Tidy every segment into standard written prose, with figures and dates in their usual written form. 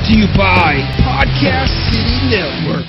to you by Podcast City Network.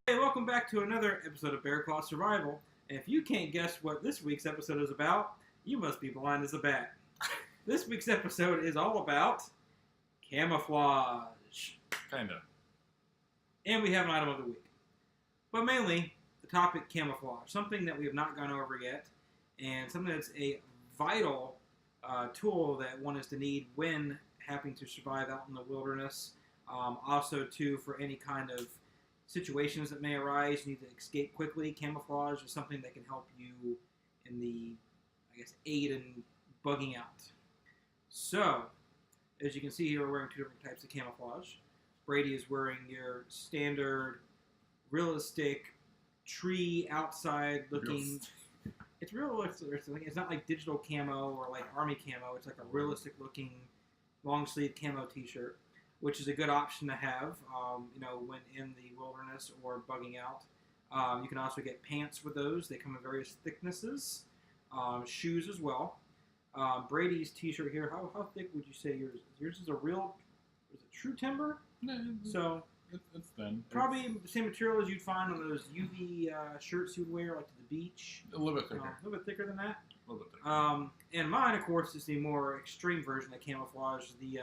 Hey, welcome back to another episode of Bearclaw Survival. And if you can't guess what this week's episode is about, you must be blind as a bat. This week's episode is all about camouflage. Kinda. And we have an item of the week. But mainly, the topic camouflage. Something that we have not gone over yet. And something that's a vital tool that one is to need when having to survive out in the wilderness. Also, too, for any kind of situations that may arise, you need to escape quickly. Camouflage is something that can help you in the, aid in bugging out. So, as you can see here, we're wearing two different types of camouflage. Brady is wearing your standard, realistic, tree outside looking. It's realistic. It's not like digital camo or like army camo. It's like a realistic looking long sleeve camo t-shirt, which is a good option to have, when in the wilderness or bugging out. You can also get pants with those. They come in various thicknesses. Shoes as well. Brady's t-shirt here, how thick would you say yours is? Yours is true timber? No, So it's thin. Probably the same material as you'd find on those UV shirts you'd wear like to the beach. A little bit thicker. A little bit thicker than that. A little bit thicker. And mine, of course, is the more extreme version of camouflage, the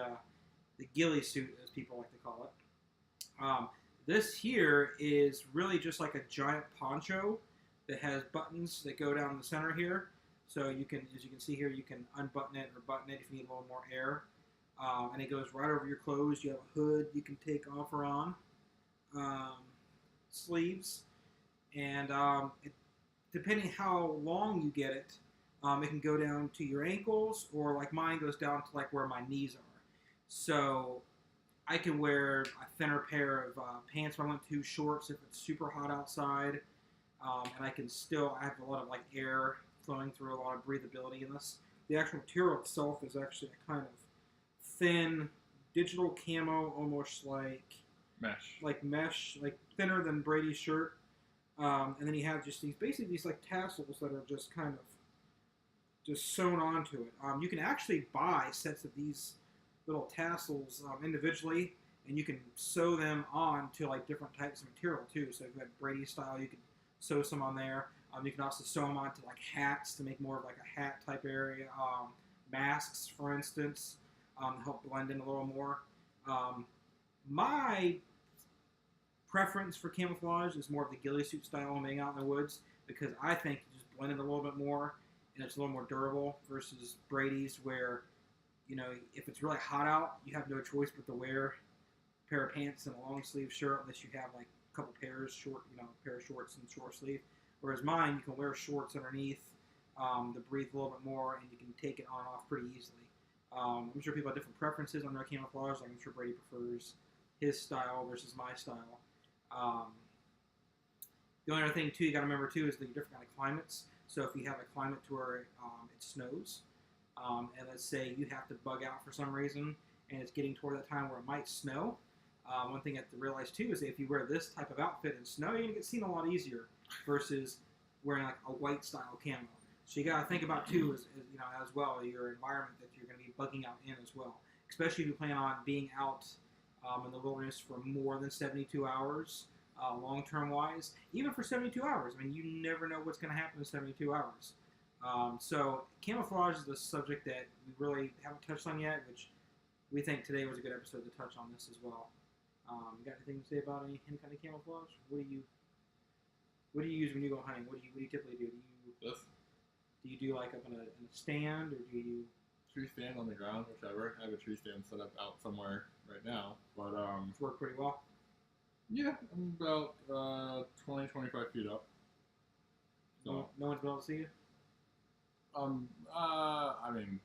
ghillie suit, as people like to call it. This here is really just like a giant poncho that has buttons that go down the center here. So you can, as you can see here, you can unbutton it or button it if you need a little more air. And it goes right over your clothes. You have a hood you can take off or on. Sleeves. And depending how long you get it, it can go down to your ankles, or like mine goes down to like where my knees are. So I can wear a thinner pair of pants if I want to, shorts if it's super hot outside. And I have a lot of like air flowing through, a lot of breathability in this. The actual material itself is actually a kind of thin digital camo, almost like mesh, like thinner than Brady's shirt. And then you have just these like tassels that are just kind of just sewn onto it. You can actually buy sets of these little tassels individually, and you can sew them on to like different types of material too. So if you have Brady style, you can sew some on there. You can also sew them onto like hats to make more of like a hat type area. Masks, for instance, help blend in a little more. My preference for camouflage is more of the ghillie suit style when being out in the woods, because I think you just blend it a little bit more and it's a little more durable versus Brady's, where if it's really hot out, you have no choice but to wear a pair of pants and a long sleeve shirt unless you have like a couple pairs pair of shorts and short sleeve. Whereas mine, you can wear shorts underneath to breathe a little bit more, and you can take it on and off pretty easily. I'm sure people have different preferences on their camouflage. Like I'm sure Brady prefers his style versus my style. The only other thing too you got to remember too is the different kind of climates. So if you have a climate to where it snows, and let's say you have to bug out for some reason, and it's getting toward that time where it might snow. One thing you have to realize too is that if you wear this type of outfit in snow, you're gonna get seen a lot easier versus wearing like a white style camo. So you got to think about too, as well, your environment that you're going to be bugging out in as well. Especially if you plan on being out in the wilderness for more than 72 hours, long-term wise. Even for 72 hours, I mean, you never know what's going to happen in 72 hours. So camouflage is the subject that we really haven't touched on yet, which we think today was a good episode to touch on this as well. You got anything to say about any kind of camouflage? What do you use when you go hunting? What do you typically do? Do you do like up in a stand, or do you tree stand on the ground, whichever? I have a tree stand set up out somewhere right now, but it's worked pretty well? Yeah, I'm about 20, 25 feet up. So no one's been able to see you? I mean,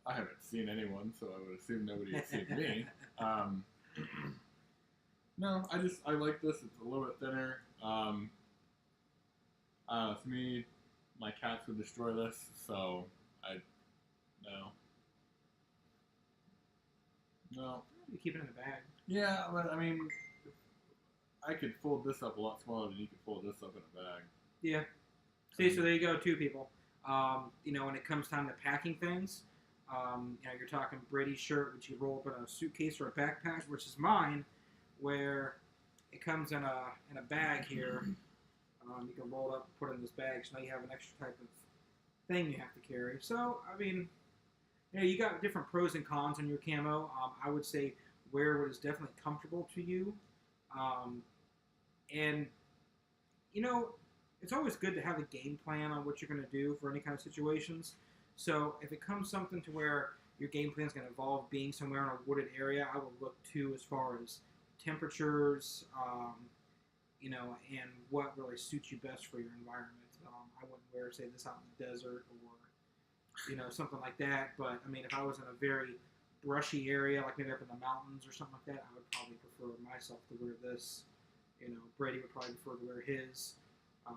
I haven't seen anyone, so I would assume nobody has seen me. No, I like this. It's a little bit thinner. To me, my cats would destroy this, so no. You keep it in the bag. Yeah, but I mean, I could fold this up a lot smaller than you could fold this up in a bag. Yeah. See, so there you go, two people. When it comes time to packing things, you're talking Brady shirt, which you roll up in a suitcase or a backpack, which is mine, where it comes in a bag here. You can roll it up and put it in this bag, so now you have an extra type of thing you have to carry. So, I mean, you got different pros and cons on your camo. I would say wear what is definitely comfortable to you. And, it's always good to have a game plan on what you're going to do for any kind of situations. So if it comes something to where your game plan is going to involve being somewhere in a wooded area, I would look to as far as temperatures, and what really suits you best for your environment. I wouldn't wear, say, this out in the desert or, something like that. But, I mean, if I was in a very brushy area, like maybe up in the mountains or something like that, I would probably prefer myself to wear this. Brady would probably prefer to wear his. So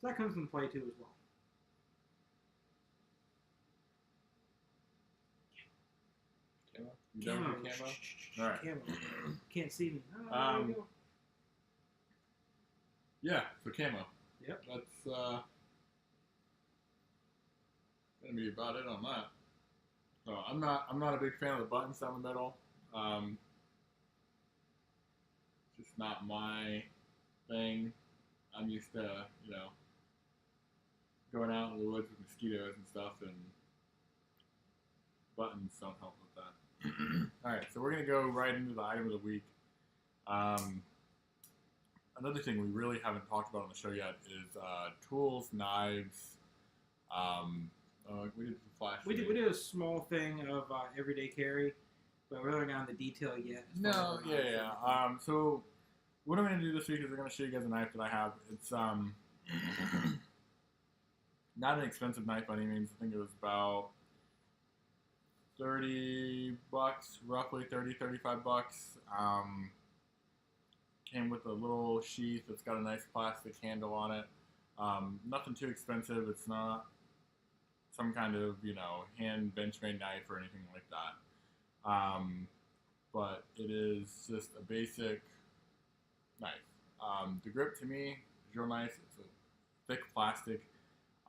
that comes into play too as well. Camo? You done with your camo? All right. Camo. Can't see me. Um, there you go. Yeah, so camo. Yep. That's gonna be about it on that. So I'm not a big fan of the buttons down the middle. Just not my thing. I'm used to, going out in the woods with mosquitoes and stuff, and buttons don't help with that. All right, so we're going to go right into the item of the week. Another thing we really haven't talked about on the show yet is tools, knives. We did the flash. We did a small thing of everyday carry, but we haven't gotten the detail yet. No, yeah. So what I'm going to do this week is I'm going to show you guys a knife that I have. It's not an expensive knife by any means. I think it was about $30, roughly $35. Came with a little sheath that's got a nice plastic handle on it. Nothing too expensive. It's not some kind of, hand bench-made knife or anything like that. But it is just a basic knife. The grip to me is real nice. It's a thick plastic.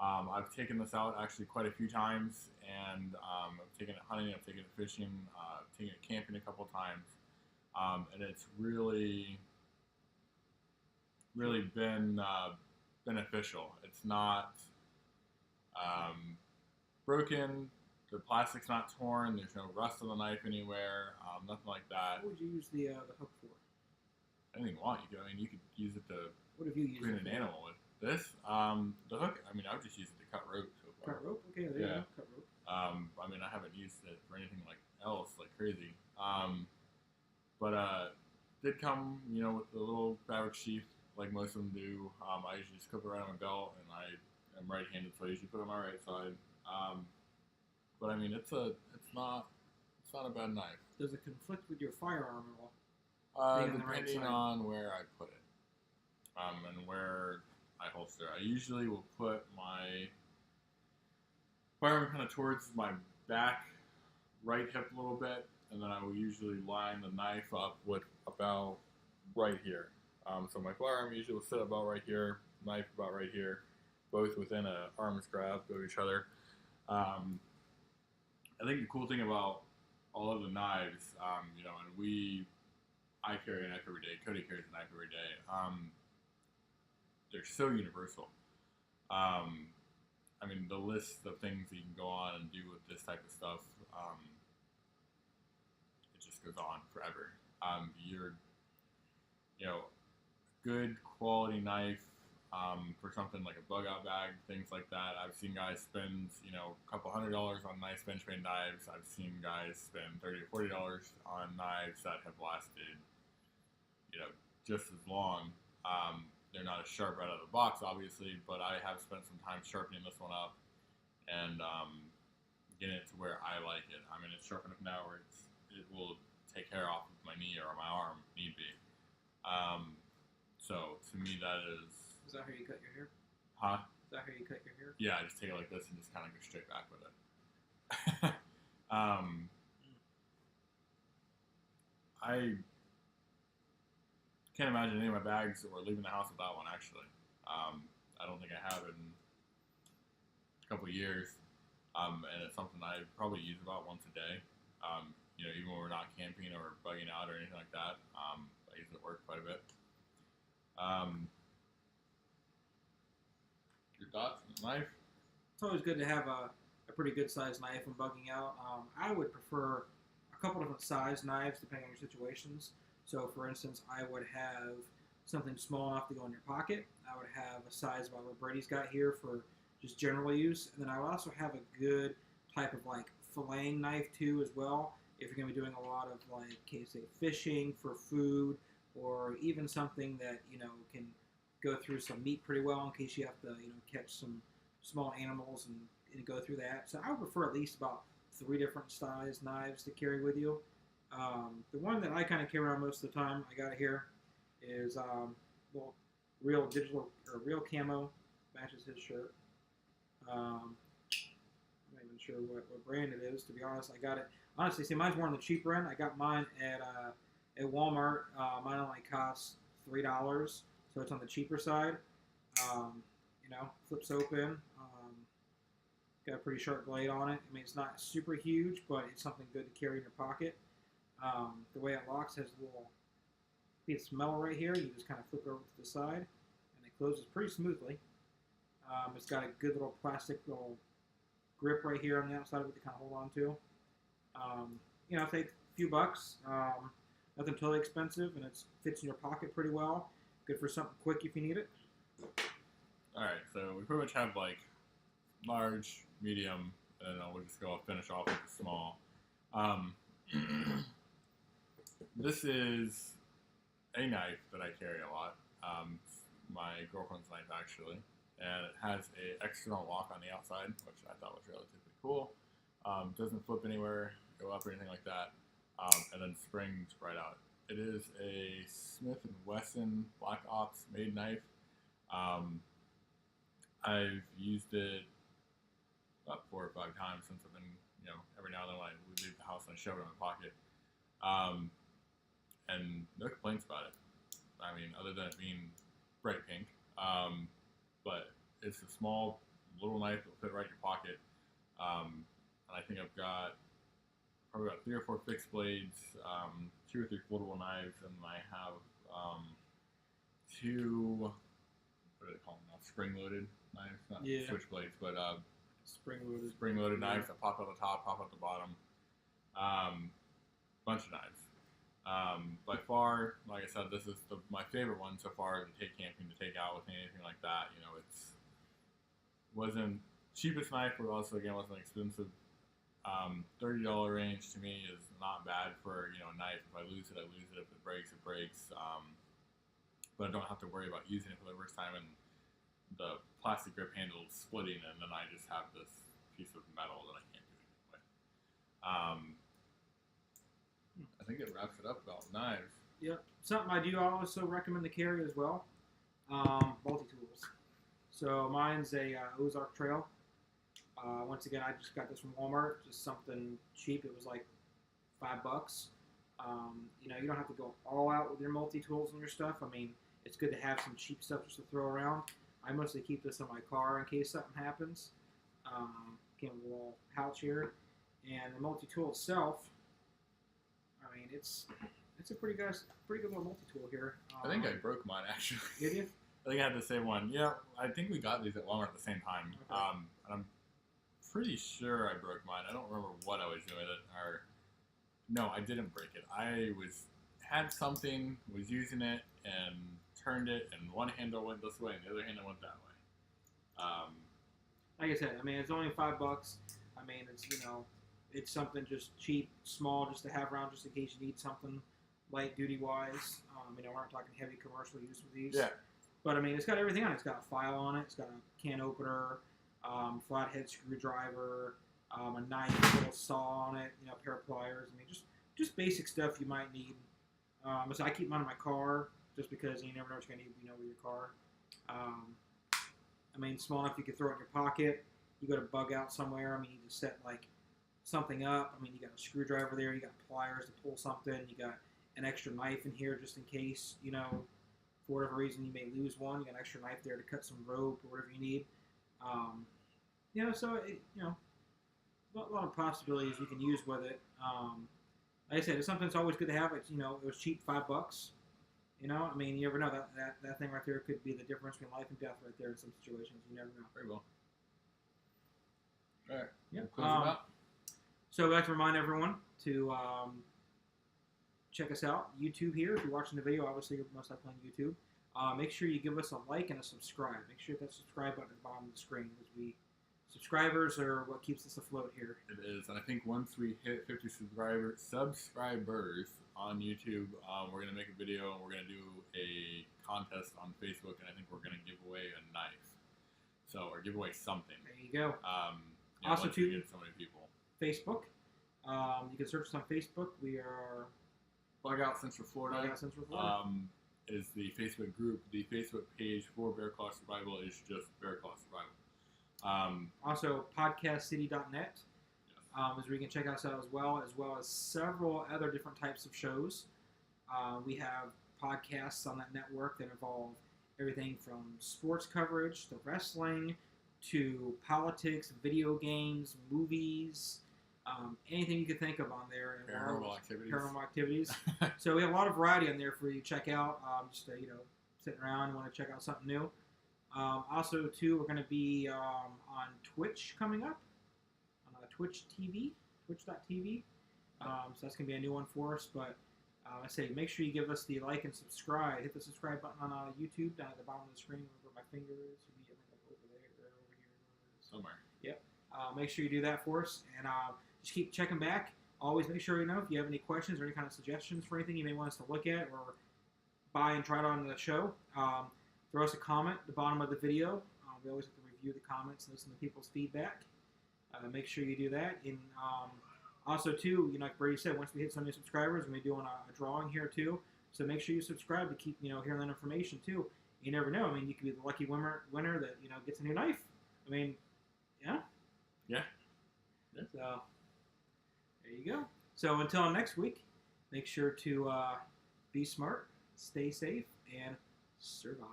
I've taken this out actually quite a few times, and I've taken it hunting, I've taken it fishing, I've taken it camping a couple times, and it's really been beneficial. It's not broken. The plastic's not torn. There's no rust on the knife anywhere. Nothing like that. What would you use the hook for? Anything you want. You could use it to What have you used clean it an for? animal with. This, the hook. I mean, I've just used it to cut rope so far. Cut rope? Okay, there you Yeah. go. Cut rope. I mean, I haven't used it for anything else crazy. But did come, with the little fabric sheath like most of them do. I usually just clip it right on my belt, and I am right-handed, so I usually put it on my right side. But I mean, it's not a bad knife. Does it conflict with your firearm at all? Being on the right Depending side. on where I put it, and where I holster. I usually will put my firearm kind of towards my back right hip a little bit, and then I will usually line the knife up with about right here. So my firearm usually will sit about right here, knife about right here, both within an arm's grab of each other. I think the cool thing about all of the knives, and I carry a knife every day, Cody carries a knife every day, they're so universal. I mean, the list of things that you can go on and do with this type of stuff, it just goes on forever. Good quality knife for something like a bug out bag, things like that. I've seen guys spend, a couple $100 on nice bench-made knives. I've seen guys spend $30 or $40 on knives that have lasted, just as long. They're not as sharp right out of the box, obviously, but I have spent some time sharpening this one up and getting it to where I like it. I mean, it's sharp enough now where it will take hair off of my knee or my arm, if need be. So to me, that is. Is that how you cut your hair? Huh? Is that how you cut your hair? Yeah, I just take it like this and just kind of go straight back with it. can't imagine any of my bags or leaving the house without one, actually. I don't think I have in a couple of years. And it's something I probably use about once a day. Even when we're not camping or bugging out or anything like that, I use it at work quite a bit. Your thoughts on the knife? It's always good to have a pretty good sized knife when bugging out. I would prefer a couple different size knives depending on your situations. So, for instance, I would have something small enough to go in your pocket. I would have a size about what Brady's got here for just general use. And then I would also have a good type of like filleting knife too as well. If you're going to be doing a lot of like, say, fishing for food, or even something that, can go through some meat pretty well in case you have to, catch some small animals and go through that. So I would prefer at least about 3 different size knives to carry with you. The one that I kind of carry around most of the time, I got it here, is real digital or real camo, matches his shirt. I'm not even sure what brand it is, to be honest. I got it. Honestly, see, mine's more on the cheaper end. I got mine at Walmart. Mine only costs $3, so it's on the cheaper side. Flips open. Got a pretty sharp blade on it. I mean, it's not super huge, but it's something good to carry in your pocket. The way it locks has a little piece of metal right here. You just kind of flip it over to the side, and it closes pretty smoothly. It's got a good little plastic little grip right here on the outside of it to kind of hold on to. Take a few bucks. Nothing totally expensive, and it fits in your pocket pretty well. Good for something quick if you need it. All right, so we pretty much have like large, medium, and then we'll just finish off with the small. This is a knife that I carry a lot. My girlfriend's knife, actually, and it has an external lock on the outside, which I thought was relatively cool. Doesn't flip anywhere, go up or anything like that, and then springs right out. It is a Smith & Wesson Black Ops made knife. I've used it about 4 or 5 times since I've been, every now and then when I would leave the house and I shove it in my pocket. And no complaints about it. I mean, other than it being bright pink. But it's a small little knife that will fit right in your pocket. And I think I've got probably about 3 or 4 fixed blades, 2 or 3 foldable knives, and I have 2, what do they call them now? Spring-loaded knives, not switchblades, but spring-loaded knives that pop out the top, pop out the bottom. Bunch of knives. By far, like I said, this is my favorite one so far to take camping, to take out with me, anything like that. Wasn't cheapest knife, but also again wasn't expensive. $30 range to me is not bad for a knife. If I lose it, I lose it. If it breaks, it breaks. But I don't have to worry about using it for the first time and the plastic grip handle splitting, and then I just have this piece of metal that I can't do anything with. I think it wraps it up about knives. Yep. Something I do also recommend to carry as well, multi-tools. So mine's a Ozark Trail. Once again, I just got this from Walmart, just something cheap. It was like $5. You don't have to go all out with your multi-tools and your stuff. I mean, it's good to have some cheap stuff just to throw around. I mostly keep this in my car in case something happens. Came with a little pouch here. And the multi-tool itself, I mean, it's a pretty good little multi-tool here. I think I broke mine, actually. Did you? I think I had the same one. Yeah, I think we got these at Walmart at the same time. Okay. And I'm pretty sure I broke mine. I don't remember what I was doing with it. No, I didn't break it. I had something, was using it, and turned it, and one handle went this way, and the other handle went that way. Like I said, I mean, it's only $5. I mean, it's something just cheap, small, just to have around, just in case you need something light duty wise. We're not talking heavy commercial use with these. Yeah. But I mean, it's got everything on it. It's got a file on it. It's got a can opener, flathead screwdriver, a knife, a little saw on it, a pair of pliers. I mean, just basic stuff you might need. So I keep mine in my car just because you never know what you're gonna need, with your car. I mean, small enough you can throw it in your pocket. You go to bug out somewhere. I mean, you just set like something up. I mean, you got a screwdriver there. You got pliers to pull something. You got an extra knife in here just in case, for whatever reason you may lose one. You got an extra knife there to cut some rope or whatever you need. So a lot of possibilities you can use with it. Like I said, it's something that's always good to have. It's, it was cheap, $5. You never know. That thing right there could be the difference between life and death right there in some situations. You never know. Very well. All right. Yeah. Close it out. So I'd like to remind everyone to check us out. YouTube here. If you're watching the video, obviously you're most likely on YouTube. Make sure you give us a like and a subscribe. Make sure that subscribe button at the bottom of the screen, because subscribers are what keeps us afloat here. It is, and I think once we hit 50 subscribers on YouTube, we're going to make a video and we're going to do a contest on Facebook, and I think we're going to give away a knife. Or give away something. There you go. Also, to get so many people. Facebook. You can search us on Facebook. We are Bug Out Central Florida. Bug Out Central Florida. Is the Facebook group. The Facebook page for Bearclaw Survival is just Bearclaw Survival. Also, podcastcity.net is where you can check us out as well as several other different types of shows. We have podcasts on that network that involve everything from sports coverage to wrestling to politics, video games, movies, anything you could think of on there. Paranormal activities. So we have a lot of variety on there for you to check out. Just sitting around and want to check out something new. Also, too, we're going to be on Twitch coming up, on twitch.tv. So that's going to be a new one for us. But I say, make sure you give us the like and subscribe. Hit the subscribe button on YouTube down at the bottom of the screen where my finger is. Over there, over here. Somewhere. Yep. Make sure you do that for us. And just keep checking back. Always make sure if you have any questions or any kind of suggestions for anything you may want us to look at or buy and try it on the show. Throw us a comment at the bottom of the video. We always have to review the comments and listen to people's feedback. Make sure you do that. And also, too, like Brady said, once we hit so many subscribers, we're going to be doing a drawing here, too. So make sure you subscribe to keep, hearing that information, too. You never know. You could be the lucky winner that, gets a new knife. Yeah. Yeah. So, there you go. So, until next week, make sure to be smart, stay safe, and survive.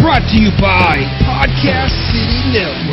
Brought to you by Podcast City Network.